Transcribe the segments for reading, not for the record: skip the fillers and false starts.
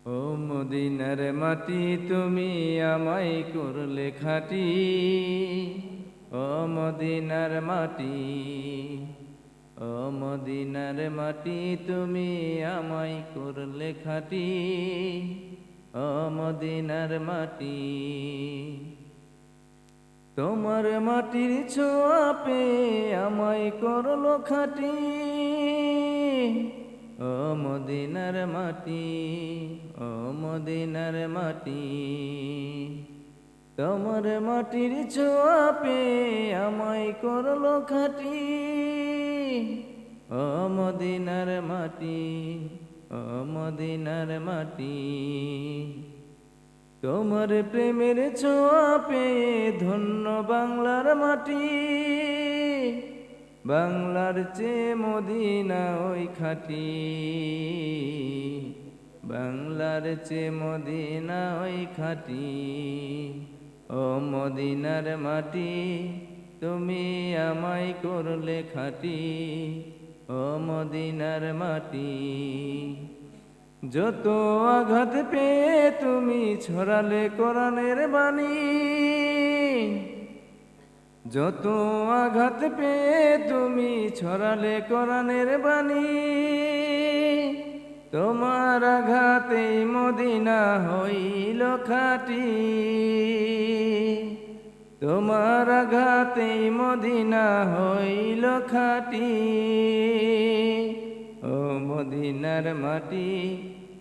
ও মদিনার মাটি তুমি আমায় করলে খাঁটি। ও মদিনার মাটি, ও মদিনার মাটি তুমি আমায় করলে খাঁটি। ও মদিনার মাটি, তোমার মাটির ছোঁয়া পেয়ে আমায় করলো খাঁটি। ও মদিনার মাটি, ও মদিনার মাটি, তোমার মাটির ছোঁয়া পেয়ে আমায় করলো খাঁটি। ও মদিনার মাটি, ও মদিনার মাটি, তোমার প্রেমের ছোঁয়া পেয়ে ধন্য বাংলার মাটি। বাংলার চেয়ে মদিনা ওই খাঁটি, বাংলার চেয়ে মদিনা ওই খাঁটি। ও মদিনার মাটি তুমি আমায় করলে খাঁটি। ও মদিনার মাটি, যত আঘাত পেয়ে তুমি ছড়ালে কোরআনের বাণী। যত আঘাত পেয়ে তুমি ছড়ালে কোরআনের বাণী। তোমার আঘাতেই মদিনা হইল খাঁটি। তোমার আঘাতেই মদিনা হইল খাঁটি। ও মদিনার মাটি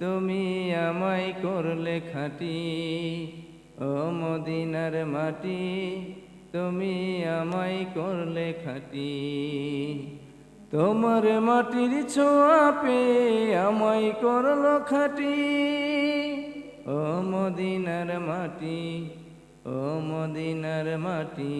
তুমি আমায় করলে খাঁটি। ও মদিনার মাটি তুমি আমায় করলে খাঁটি। তোমার মাটির ছোঁয়া পেয়ে আমায় করলো খাঁটি। ও মদিনার মাটি, ও মদিনার মাটি।